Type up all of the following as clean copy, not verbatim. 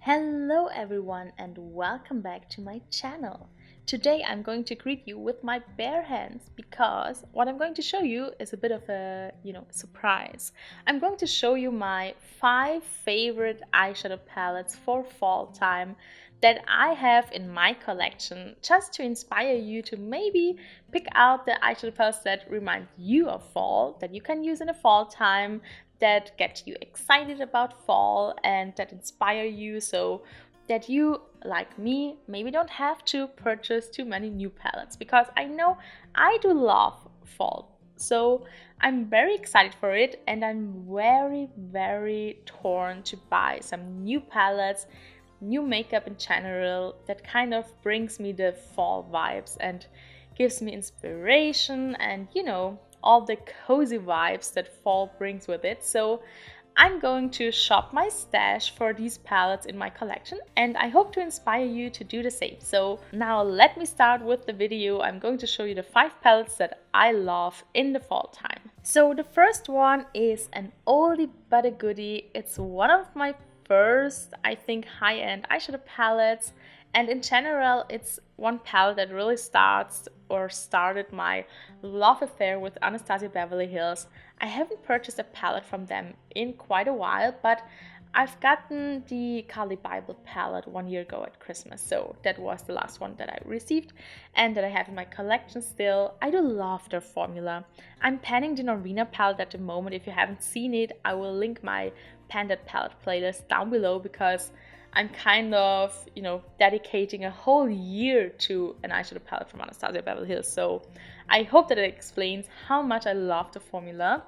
Hello everyone and welcome back to my channel. Today I'm going to greet you with my bare hands because what I'm going to show you is a bit of a, surprise. I'm going to show you my 5 favorite eyeshadow palettes for fall time that I have in my collection just to inspire you to maybe pick out the eyeshadow palettes that remind you of fall that you can use in the fall time, that get you excited about fall and that inspire you so that you, like me, maybe don't have to purchase too many new palettes, because I know I do love fall. So I'm very excited for it and I'm very torn to buy some new palettes, new makeup in general that kind of brings me the fall vibes and gives me inspiration and all the cozy vibes that fall brings with it. So I'm going to shop my stash for these palettes in my collection and I hope to inspire you to do the same. So now let me start with the video. I'm going to show you the 5 palettes that I love in the fall time. So the first one is an oldie but a goodie. It's one of my first, I think, high-end eyeshadow palettes, and in general it's one palette that really started my love affair with Anastasia Beverly Hills. I haven't purchased a palette from them in quite a while, but I've gotten the Kali Bible palette 1 year ago at Christmas, so that was the last one that I received and that I have in my collection still. I do love their formula. I'm panning the Norvina palette at the moment. If you haven't seen it, I will link my Pan That palette playlist down below, because I'm kind of, dedicating a whole year to an eyeshadow palette from Anastasia Beverly Hills. So I hope that it explains how much I love the formula.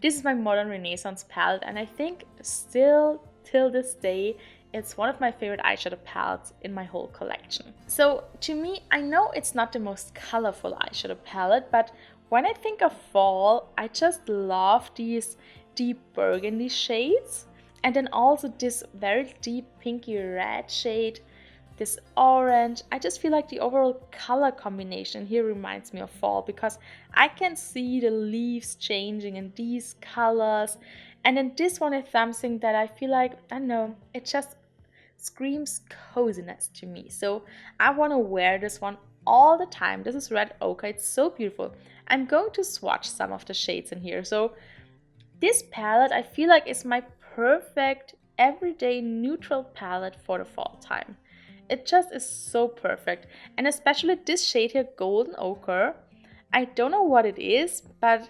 This is my Modern Renaissance palette, and I think still till this day it's one of my favorite eyeshadow palettes in my whole collection. So to me, I know it's not the most colorful eyeshadow palette, but when I think of fall, I just love these deep burgundy shades, and then also this very deep pinky red shade, this orange. I just feel like the overall color combination here reminds me of fall, because I can see the leaves changing in these colors. And then this one is something that I feel like, I don't know, it just screams coziness to me. So I want to wear this one all the time. This is Red Ochre. It's so beautiful. I'm going to swatch some of the shades in here. So this palette, I feel like, is my perfect everyday neutral palette for the fall time. It just is so perfect, and especially this shade here, Golden Ochre. I don't know what it is, but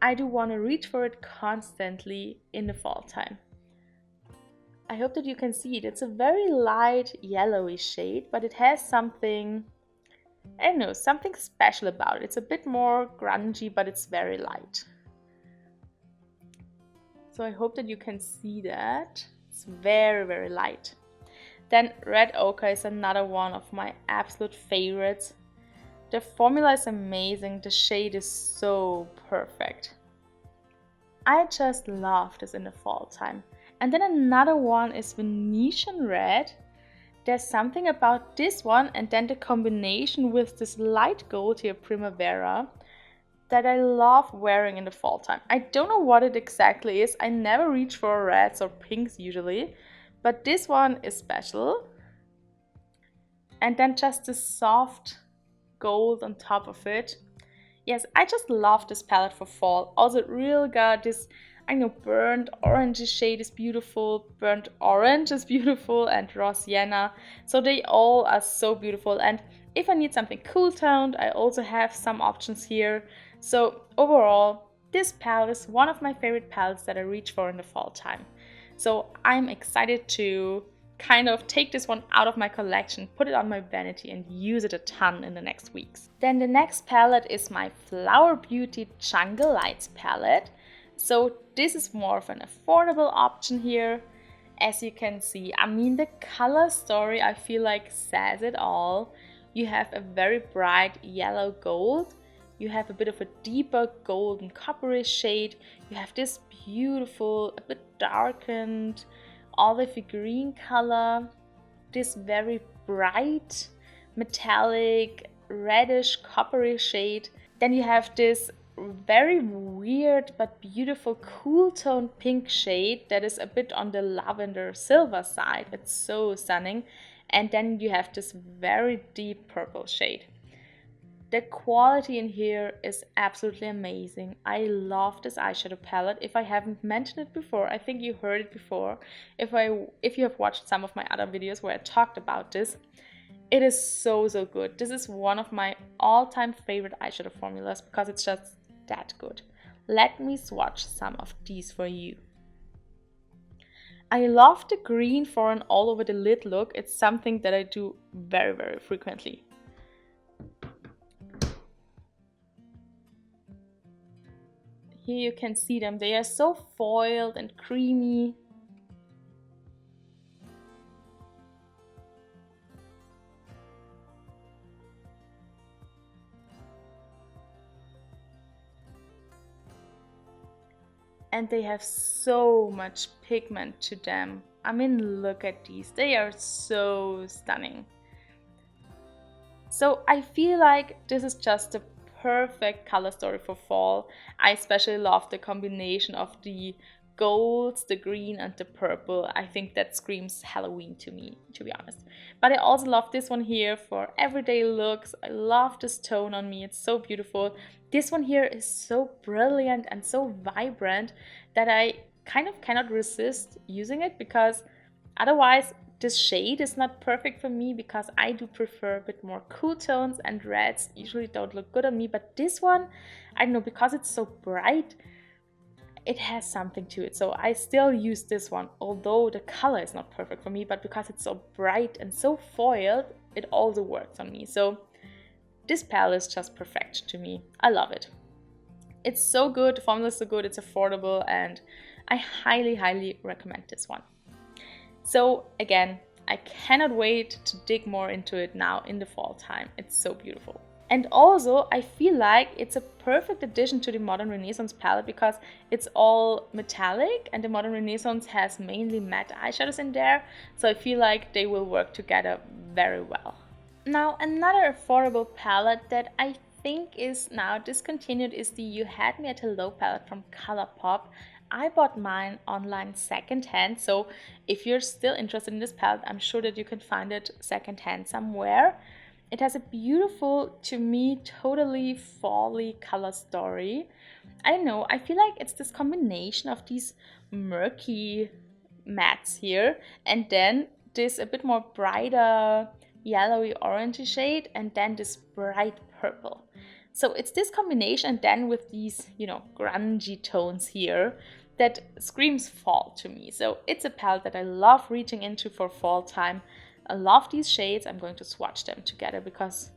I do want to reach for it constantly in the fall time. I hope that you can see it. It's a very light yellowy shade, but it has something, I don't know, something special about it. It's a bit more grungy, but it's very light. So I hope that you can see that. It's very light. Then Red Ochre is another one of my absolute favorites. The formula is amazing. The shade is so perfect. I just love this in the fall time. And then another one is Venetian Red. There's something about this one and then the combination with this light gold here, Primavera, that I love wearing in the fall time. I don't know what it exactly is. I never reach for reds or pinks usually, but this one is special. And then just this soft gold on top of it. Yes, I just love this palette for fall. Also, it really got this, I know, burnt orange shade is beautiful, burnt orange is beautiful, and raw sienna. So they all are so beautiful. And if I need something cool toned, I also have some options here. So overall, this palette is one of my favorite palettes that I reach for in the fall time. So I'm excited to kind of take this one out of my collection, put it on my vanity and use it a ton in the next weeks. Then the next palette is my Flower Beauty Jungle Lights palette. So this is more of an affordable option here. As you can see, I mean, the color story I feel like says it all. You have a very bright yellow gold. You have a bit of a deeper golden coppery shade. You have this beautiful, a bit darkened olivey green color. This very bright, metallic, reddish, coppery shade. Then you have this very weird but beautiful cool tone pink shade that is a bit on the lavender silver side. It's so stunning. And then you have this very deep purple shade. The quality in here is absolutely amazing. I love this eyeshadow palette. If I haven't mentioned it before, I think you heard it before. If you have watched some of my other videos where I talked about this, it is so good. This is one of my all-time favorite eyeshadow formulas because it's just that good. Let me swatch some of these for you. I love the green for an all over the lid look. It's something that I do very frequently. Here you can see them. They are so foiled and creamy. And they have so much pigment to them. I mean, look at these. They are so stunning. So I feel like this is just a perfect color story for fall. I especially love the combination of the golds, the green and the purple. I think that screams Halloween to me, to be honest. But I also love this one here for everyday looks. I love this tone on me. It's so beautiful. This one here is so brilliant and so vibrant that I kind of cannot resist using it, because otherwise this shade is not perfect for me, because I do prefer a bit more cool tones and reds usually don't look good on me. But this one, I don't know, because it's so bright, it has something to it. So I still use this one, although the color is not perfect for me, but because it's so bright and so foiled, it also works on me. So this palette is just perfect to me. I love it. It's so good, the formula is so good, it's affordable, and I highly recommend this one. So again, I cannot wait to dig more into it now in the fall time. It's so beautiful. And also, I feel like it's a perfect addition to the Modern Renaissance palette, because it's all metallic and the Modern Renaissance has mainly matte eyeshadows in there. So I feel like they will work together very well. Now, another affordable palette that I think is now discontinued is the You Had Me at Hello palette from Colourpop. I bought mine online secondhand, so if you're still interested in this palette, I'm sure that you can find it secondhand somewhere. It has a beautiful, to me, totally fall-y color story. I don't know, I feel like it's this combination of these murky mattes here, and then this a bit more brighter yellowy orangey shade, and then this bright purple. So it's this combination, and then with these, you know, grungy tones here, that screams fall to me. So it's a palette that I love reaching into for fall time. I love these shades. I'm going to swatch them together because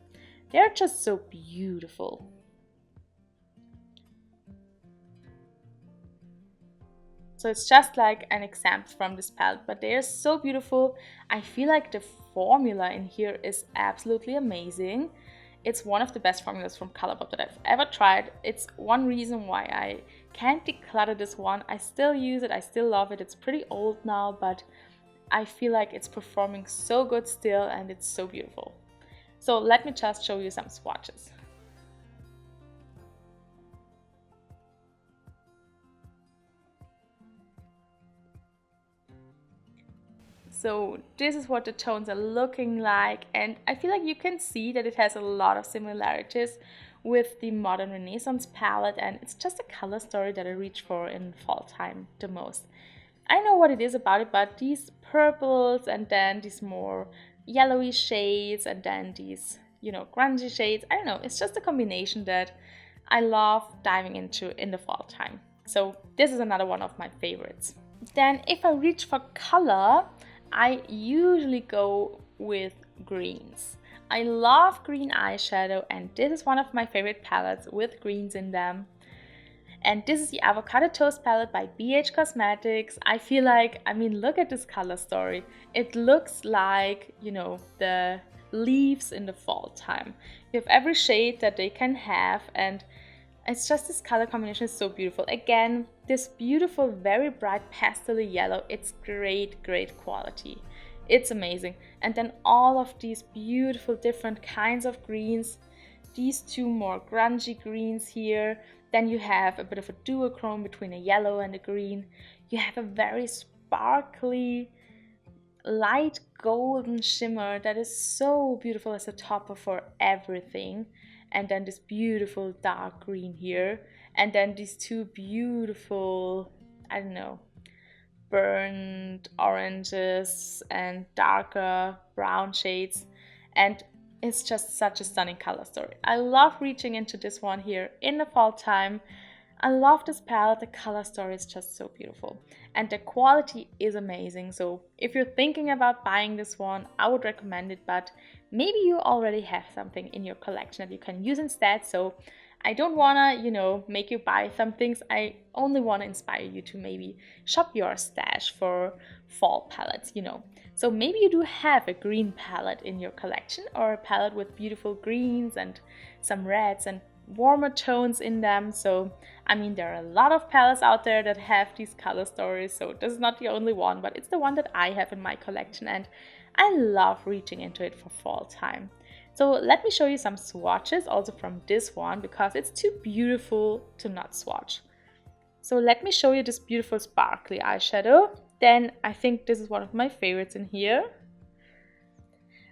they're just so beautiful. So it's just like an example from this palette, but they are so beautiful. I feel like the formula in here is absolutely amazing. It's one of the best formulas from Colourpop that I've ever tried. It's one reason why I can't declutter this one. I still use it, I still love it. It's pretty old now, but I feel like it's performing so good still, and it's so beautiful. So let me just show you some swatches. So this is what the tones are looking like, and I feel like you can see that it has a lot of similarities with the Modern Renaissance palette, and it's just a color story that I reach for in fall time the most. I know what it is about it, but these purples and then these more yellowy shades and then these, you know, grungy shades, I don't know, it's just a combination that I love diving into in the fall time. So this is another one of my favorites. Then if I reach for color, I usually go with greens. I love green eyeshadow, and this is one of my favorite palettes with greens in them. And this is the Avocado Toast palette by BH Cosmetics. I feel like, I mean, look at this color story. It looks like, you know, the leaves in the fall time. You have every shade that they can have, and it's just this color combination is so beautiful. Again, this beautiful, very bright pastel yellow. It's great quality. It's amazing. And then all of these beautiful different kinds of greens. These two more grungy greens here. Then you have a bit of a duochrome between a yellow and a green. You have a very sparkly light golden shimmer that is so beautiful as a topper for everything. And then this beautiful dark green here. And then these two beautiful, I don't know, burnt oranges and darker brown shades. And it's just such a stunning color story. I love reaching into this one here in the fall time. I love this palette. The color story is just so beautiful and the quality is amazing. So if you're thinking about buying this one, I would recommend it, but maybe you already have something in your collection that you can use instead. So I don't want to, make you buy some things. I only want to inspire you to maybe shop your stash for fall palettes, So maybe you do have a green palette in your collection, or a palette with beautiful greens and some reds and warmer tones in them. So there are a lot of palettes out there that have these color stories, so this is not the only one, but it's the one that I have in my collection and I love reaching into it for fall time. So let me show you some swatches also from this one, because it's too beautiful to not swatch. So let me show you this beautiful sparkly eyeshadow. Then I think this is one of my favorites in here.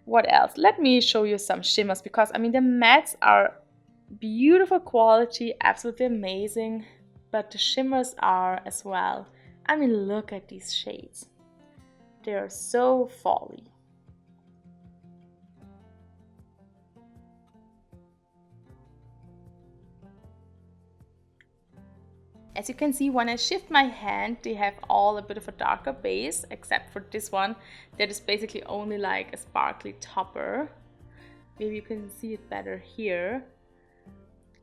What else? Let me show you some shimmers, because the mattes are beautiful quality, absolutely amazing, but the shimmers are as well. Look at these shades. They are so fall-y. As you can see, when I shift my hand, they have all a bit of a darker base, except for this one that is basically only like a sparkly topper. Maybe you can see it better here.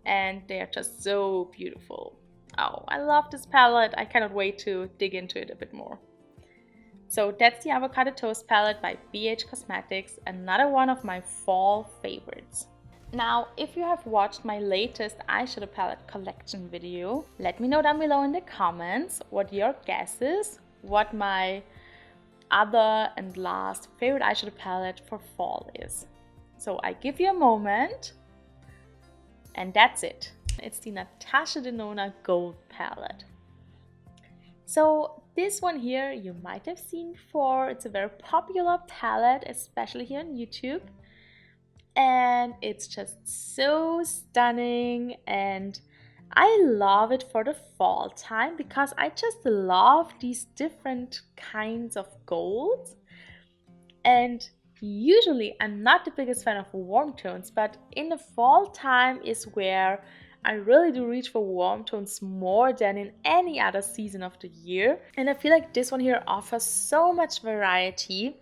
And they are just so beautiful. Oh, I love this palette. I cannot wait to dig into it a bit more. So that's the Avocado Toast palette by BH Cosmetics, another one of my fall favorites. Now, if you have watched my latest eyeshadow palette collection video, let me know down below in the comments what your guess is, what my other and last favorite eyeshadow palette for fall is. So I give you a moment, and that's it. It's the Natasha Denona Gold palette. So this one here you might have seen before. It's a very popular palette, especially here on YouTube. And it's just so stunning, and I love it for the fall time because I just love these different kinds of golds. And usually I'm not the biggest fan of warm tones, but in the fall time is where I really do reach for warm tones more than in any other season of the year. And I feel like this one here offers so much variety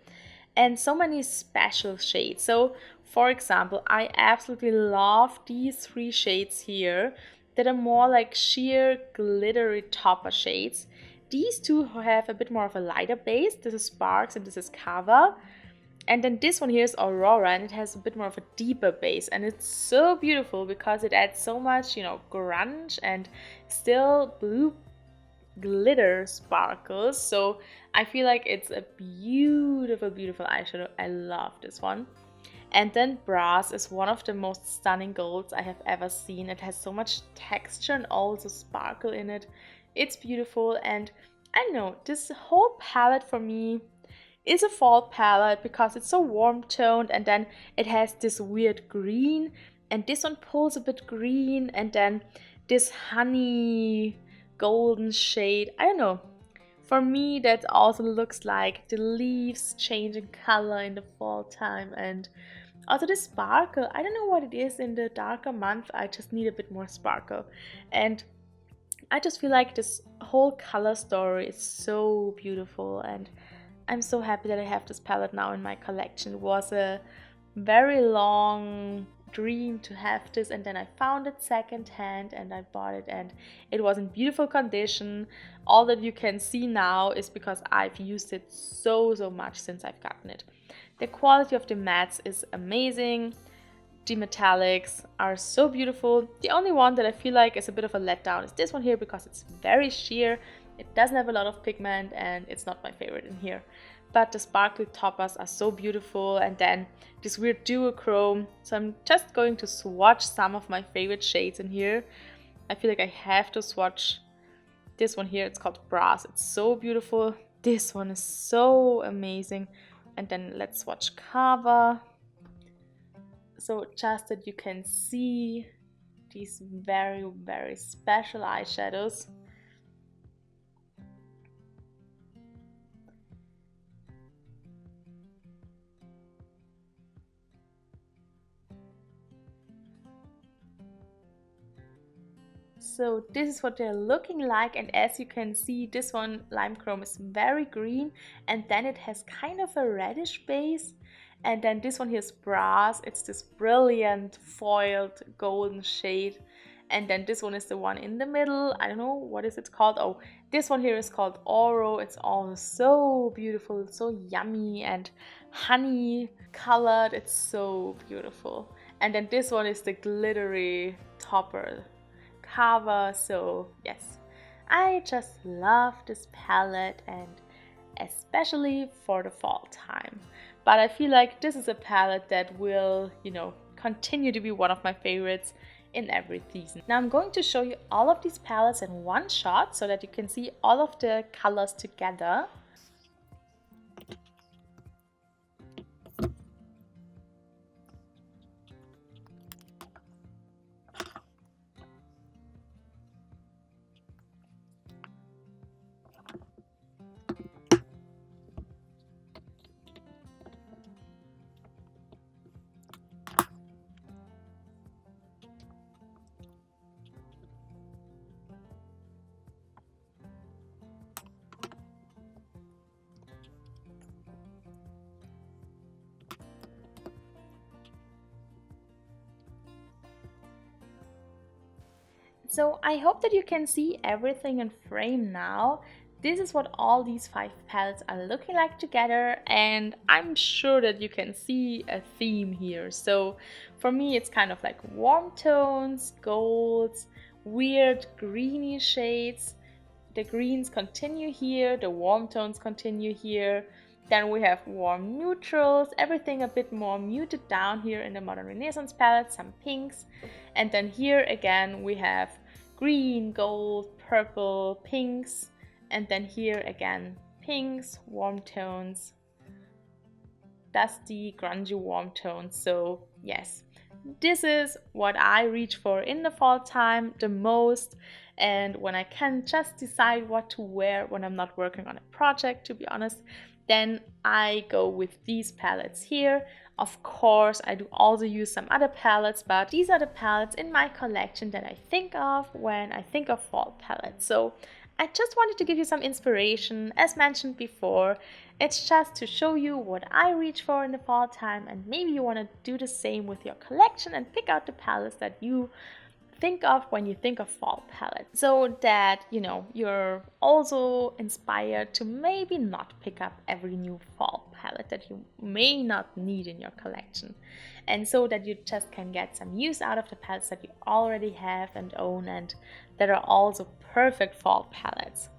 and so many special shades. So for example, I absolutely love these three shades here that are more like sheer glittery topper shades. These two have a bit more of a lighter base. This is Sparks and this is Kava. And then this one here is Aurora, and it has a bit more of a deeper base. And it's so beautiful because it adds so much, grunge and still blue glitter sparkles. So I feel like it's a beautiful, beautiful eyeshadow. I love this one. And then Brass is one of the most stunning golds I have ever seen. It has so much texture and also sparkle in it. It's beautiful, and I don't know, this whole palette for me is a fall palette because it's so warm toned, and then it has this weird green, and this one pulls a bit green, and then this honey golden shade. I don't know. For me, that also looks like the leaves changing color in the fall time, and also the sparkle. I don't know what it is in the darker month. I just need a bit more sparkle, and I just feel like this whole color story is so beautiful, and I'm so happy that I have this palette now in my collection. It was a very long dream to have this, and then I found it secondhand and I bought it, and it was in beautiful condition. All that you can see now is because I've used it so much since I've gotten it. The quality of the mattes is amazing. The metallics are so beautiful. The only one that I feel like is a bit of a letdown is this one here because it's very sheer. It doesn't have a lot of pigment and it's not my favorite in here. But the sparkly toppers are so beautiful, and then this weird duochrome. So I'm just going to swatch some of my favorite shades in here. I feel like I have to swatch this one here. It's called Brass. It's so beautiful. This one is so amazing. And then let's swatch Kava. So just that you can see these very, very special eyeshadows. So this is what they're looking like, and as you can see, this one, Lime Chrome, is very green, and then it has kind of a reddish base. And then this one here is Brass. It's this brilliant foiled golden shade. And then this one is the one in the middle. I don't know, what is it called? Oh, this one here is called Oro. It's all so beautiful, so yummy and honey colored. It's so beautiful. And then this one is the glittery topper Kava. So yes, I just love this palette, and especially for the fall time. But I feel like this is a palette that will, continue to be one of my favorites in every season. Now I'm going to show you all of these palettes in one shot so that you can see all of the colors together. So I hope that you can see everything in frame now. This is what all these 5 palettes are looking like together, and I'm sure that you can see a theme here. So for me, it's kind of like warm tones, golds, weird greeny shades. The greens continue here, the warm tones continue here. Then we have warm neutrals, everything a bit more muted down here in the Modern Renaissance palette, some pinks. And then here again we have green, gold, purple, pinks. And then here again, pinks, warm tones, dusty, grungy warm tones. So yes, this is what I reach for in the fall time the most. And when I can just decide what to wear when I'm not working on a project, to be honest, then I go with these palettes here. Of course, I do also use some other palettes, but these are the palettes in my collection that I think of when I think of fall palettes. So I just wanted to give you some inspiration. As mentioned before, it's just to show you what I reach for in the fall time, and maybe you want to do the same with your collection and pick out the palettes that you think of when you think of fall palettes, so that you're also inspired to maybe not pick up every new fall palette that you may not need in your collection, and so that you just can get some use out of the palettes that you already have and own and that are also perfect fall palettes.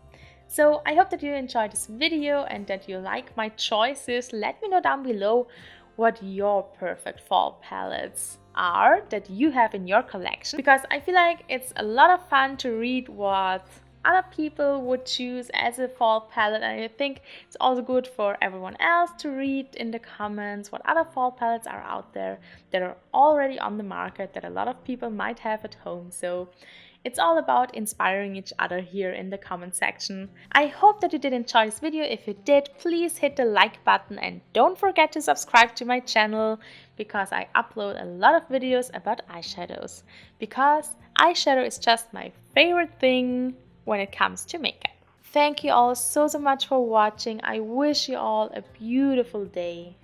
So I hope that you enjoyed this video and that you like my choices. Let me know down below what your perfect fall palettes are that you have in your collection, because I feel like it's a lot of fun to read what other people would choose as a fall palette, and I think it's also good for everyone else to read in the comments what other fall palettes are out there that are already on the market that a lot of people might have at home. So it's all about inspiring each other here in the comment section. I hope that you did enjoy this video. If you did, please hit the like button and don't forget to subscribe to my channel, because I upload a lot of videos about eyeshadows. Because eyeshadow is just my favorite thing when it comes to makeup. Thank you all so much for watching. I wish you all a beautiful day.